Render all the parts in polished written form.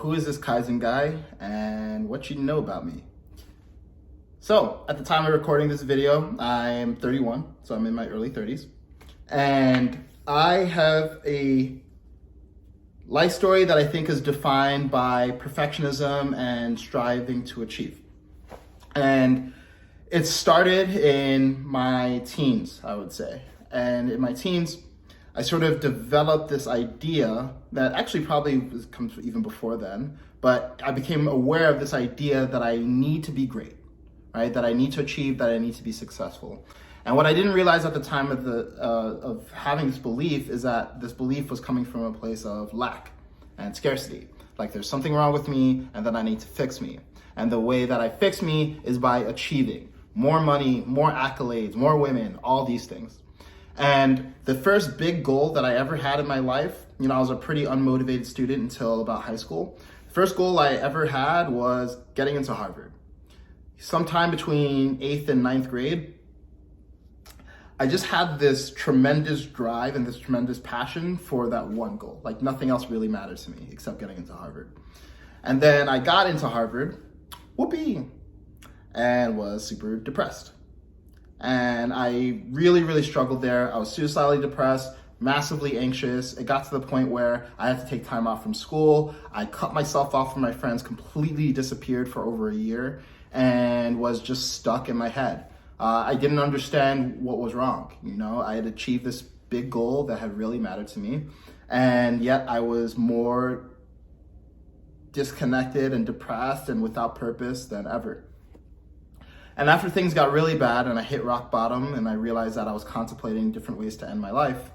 who is this Kaizen guy and what should you know about me? So at the time of recording this video, I'm 31, so I'm in my early 30s. And I have a life story that I think is defined by perfectionism and striving to achieve. And it started in my teens, I would say. And in my teens, I sort of developed this idea that actually probably comes even before then, but I became aware of this idea that I need to be great, right? That I need to achieve, that I need to be successful. And what I didn't realize at the time of having this belief is that this belief was coming from a place of lack and scarcity. Like there's something wrong with me and then I need to fix me. And the way that I fix me is by achieving more money, more accolades, more women, all these things. And the first big goal that I ever had in my life, I was a pretty unmotivated student until about high school. The first goal I ever had was getting into Harvard. Sometime between 8th and 9th grade, I just had this tremendous drive and this tremendous passion for that one goal. Like nothing else really mattered to me except getting into Harvard. And then I got into Harvard, whoopee, and was super depressed. And I really struggled there. I was suicidally depressed, massively anxious. It got to the point where I had to take time off from school. I cut myself off from my friends, completely disappeared for over a year, and was just stuck in my head. I didn't understand what was wrong. I had achieved this big goal that had really mattered to me, and yet I was more disconnected and depressed and without purpose than ever. And after things got really bad and I hit rock bottom and I realized that I was contemplating different ways to end my life,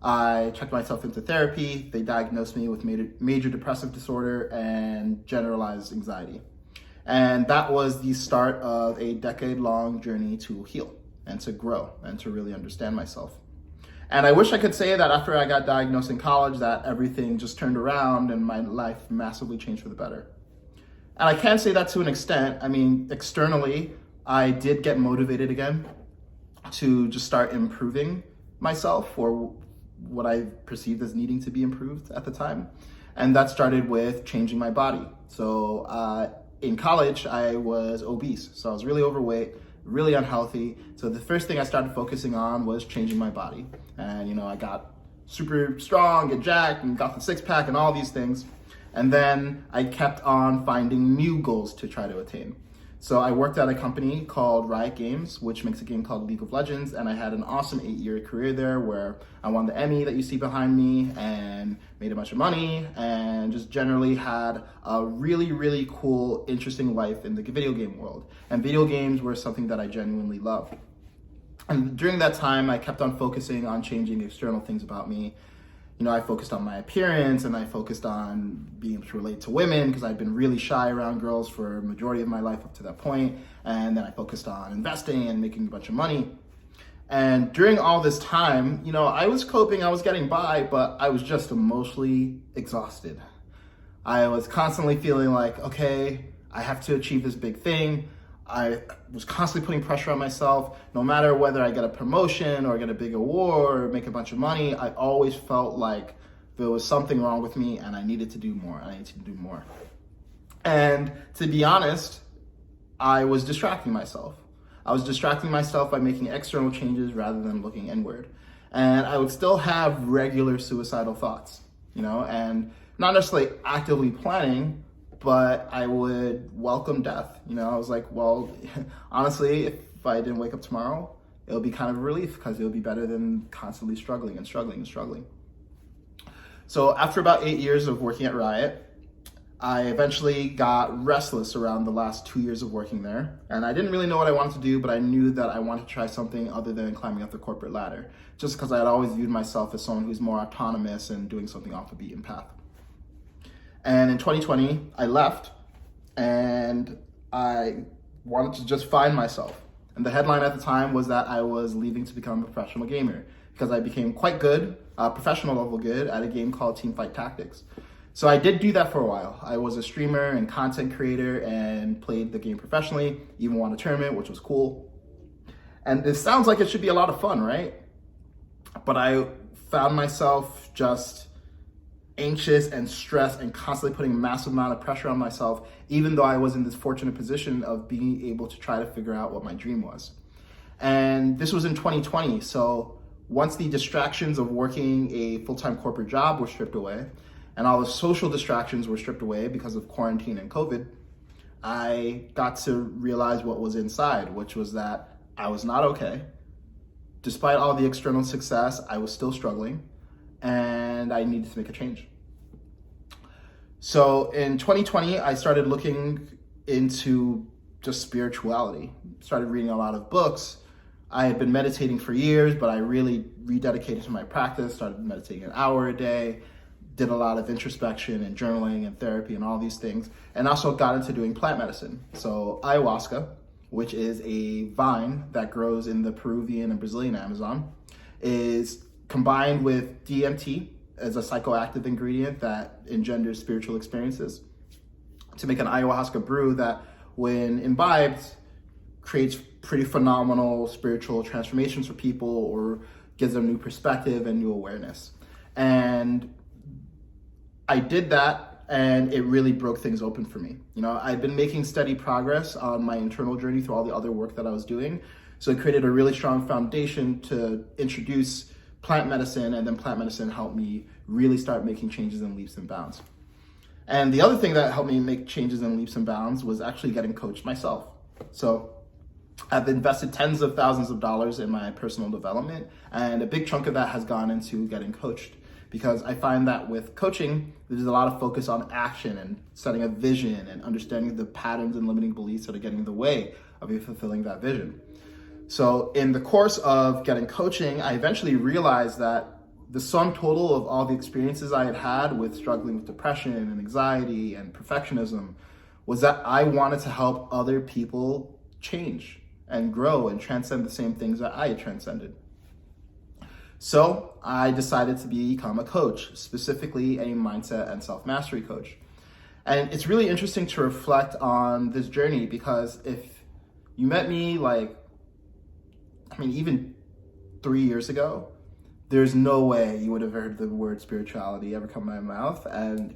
I checked myself into therapy. They diagnosed me with major depressive disorder and generalized anxiety. And that was the start of a decade-long journey to heal and to grow and to really understand myself. And I wish I could say that after I got diagnosed in college that everything just turned around and my life massively changed for the better. And I can say that to an extent. Externally, I did get motivated again to just start improving myself, or what I perceived as needing to be improved at the time. And that started with changing my body. So in college, I was obese. So I was really overweight, really unhealthy. So the first thing I started focusing on was changing my body. And I got super strong and jacked and got the six pack and all these things. And then I kept on finding new goals to try to attain. So I worked at a company called Riot Games, which makes a game called League of Legends, and I had an awesome 8-year career there where I won the Emmy that you see behind me and made a bunch of money and just generally had a really cool, interesting life in the video game world. And video games were something that I genuinely loved. And during that time, I kept on focusing on changing external things about me. I focused on my appearance and I focused on being able to relate to women because I'd been really shy around girls for a majority of my life up to that point. And then I focused on investing and making a bunch of money. And during all this time, I was coping, I was getting by, but I was just emotionally exhausted. I was constantly feeling like, okay, I have to achieve this big thing. I was constantly putting pressure on myself. No matter whether I get a promotion or get a big award or make a bunch of money, I always felt like there was something wrong with me and I needed to do more. And to be honest, I was distracting myself. I was distracting myself by making external changes rather than looking inward. And I would still have regular suicidal thoughts, and not necessarily actively planning, but I would welcome death. I was like, well, honestly, if I didn't wake up tomorrow, it'll be kind of a relief because it'll be better than constantly struggling. So after about 8 years of working at Riot, I eventually got restless around the last 2 years of working there. And I didn't really know what I wanted to do, but I knew that I wanted to try something other than climbing up the corporate ladder, just because I had always viewed myself as someone who's more autonomous and doing something off the beaten path. And in 2020, I left and I wanted to just find myself. And the headline at the time was that I was leaving to become a professional gamer because I became quite good, professional level good, at a game called Teamfight Tactics. So I did do that for a while. I was a streamer and content creator and played the game professionally, even won a tournament, which was cool. And it sounds like it should be a lot of fun, right? But I found myself just anxious and stressed and constantly putting a massive amount of pressure on myself, even though I was in this fortunate position of being able to try to figure out what my dream was. And this was in 2020. So once the distractions of working a full-time corporate job were stripped away, and all the social distractions were stripped away because of quarantine and COVID, I got to realize what was inside, which was that I was not okay. Despite all the external success, I was still struggling, and I needed to make a change. So in 2020, I started looking into just spirituality. Started reading a lot of books. I had been meditating for years, but I really rededicated to my practice, started meditating an hour a day, did a lot of introspection and journaling and therapy and all these things, and also got into doing plant medicine. So ayahuasca, which is a vine that grows in the Peruvian and Brazilian Amazon, is combined with DMT as a psychoactive ingredient that engenders spiritual experiences to make an ayahuasca brew that, when imbibed, creates pretty phenomenal spiritual transformations for people or gives them new perspective and new awareness. And I did that, and it really broke things open for me. You know, I've been making steady progress on my internal journey through all the other work that I was doing. So it created a really strong foundation to introduce plant medicine, and then plant medicine helped me really start making changes in leaps and bounds. And the other thing that helped me make changes in leaps and bounds was actually getting coached myself. So I've invested tens of thousands of dollars in my personal development, and a big chunk of that has gone into getting coached. Because I find that with coaching, there's a lot of focus on action and setting a vision and understanding the patterns and limiting beliefs that are getting in the way of you fulfilling that vision. So in the course of getting coaching, I eventually realized that the sum total of all the experiences I had had with struggling with depression and anxiety and perfectionism was that I wanted to help other people change and grow and transcend the same things that I had transcended. So I decided to become a coach, specifically a mindset and self-mastery coach. And it's really interesting to reflect on this journey, because if you met me even 3 years ago, there's no way you would have heard the word spirituality ever come out of my mouth. And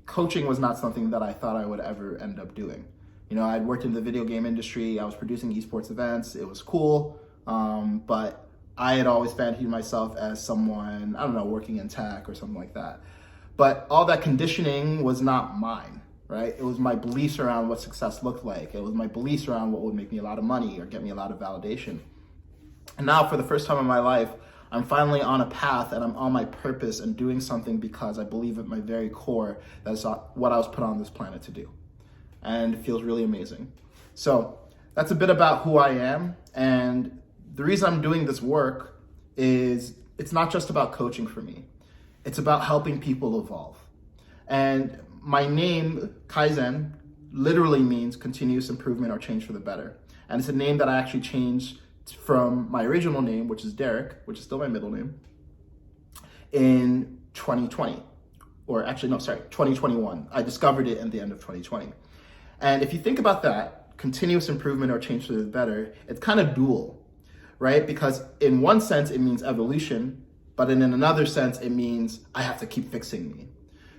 coaching was not something that I thought I would ever end up doing. You know, I'd worked in the video game industry. I was producing esports events. It was cool. But I had always fancied myself as someone, working in tech or something like that. But all that conditioning was not mine, right? It was my beliefs around what success looked like. It was my beliefs around what would make me a lot of money or get me a lot of validation. And now, for the first time in my life, I'm finally on a path, and I'm on my purpose and doing something because I believe at my very core that's what I was put on this planet to do. And it feels really amazing. So that's a bit about who I am. And the reason I'm doing this work is it's not just about coaching for me. It's about helping people evolve. And my name, Kaizen, literally means continuous improvement or change for the better. And it's a name that I actually changed from my original name, which is Derek, which is still my middle name, in 2020. 2021. I discovered it at the end of 2020. And if you think about that, continuous improvement or change for the better, it's kind of dual, right? Because in one sense, it means evolution, but in another sense, it means I have to keep fixing me.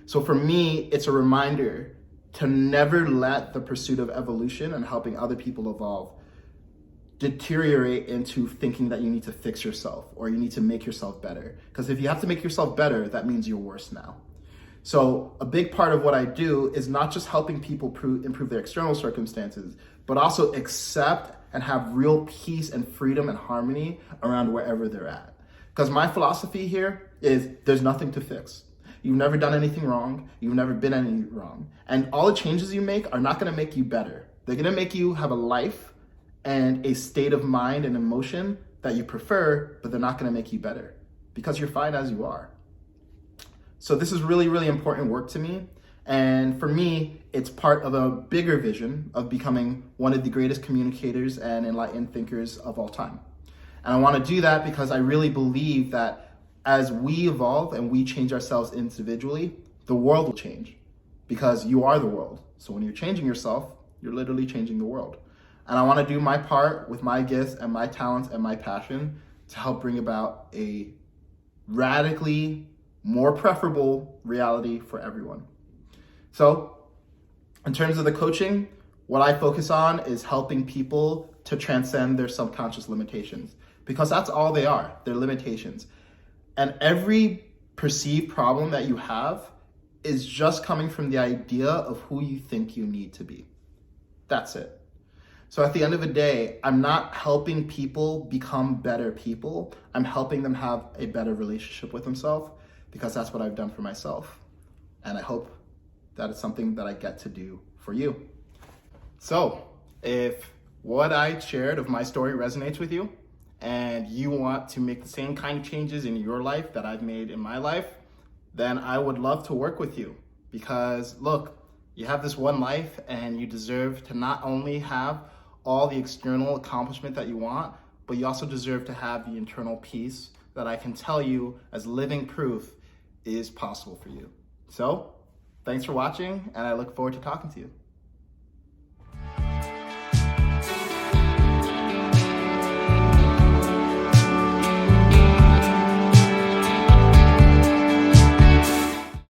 So for me, it's a reminder to never let the pursuit of evolution and helping other people evolve deteriorate into thinking that you need to fix yourself or you need to make yourself better. Because if you have to make yourself better, that means you're worse now. So a big part of what I do is not just helping people improve their external circumstances, but also accept and have real peace and freedom and harmony around wherever they're at. Because my philosophy here is there's nothing to fix. You've never done anything wrong. You've never been any wrong. And all the changes you make are not going to make you better. They're going to make you have a life and a state of mind and emotion that you prefer, but they're not going to make you better because you're fine as you are. So this is really, really important work to me. And for me, it's part of a bigger vision of becoming one of the greatest communicators and enlightened thinkers of all time. And I want to do that because I really believe that as we evolve and we change ourselves individually, the world will change because you are the world. So when you're changing yourself, you're literally changing the world. And I want to do my part with my gifts and my talents and my passion to help bring about a radically more preferable reality for everyone. So in terms of the coaching, what I focus on is helping people to transcend their subconscious limitations, because that's all they are, they're limitations. And every perceived problem that you have is just coming from the idea of who you think you need to be. That's it. So at the end of the day, I'm not helping people become better people. I'm helping them have a better relationship with themselves, because that's what I've done for myself. And I hope that it's something that I get to do for you. So if what I shared of my story resonates with you and you want to make the same kind of changes in your life that I've made in my life, then I would love to work with you. Because look, you have this one life and you deserve to not only have all the external accomplishment that you want, but you also deserve to have the internal peace that I can tell you as living proof is possible for you. So thanks for watching, and I look forward to talking to you.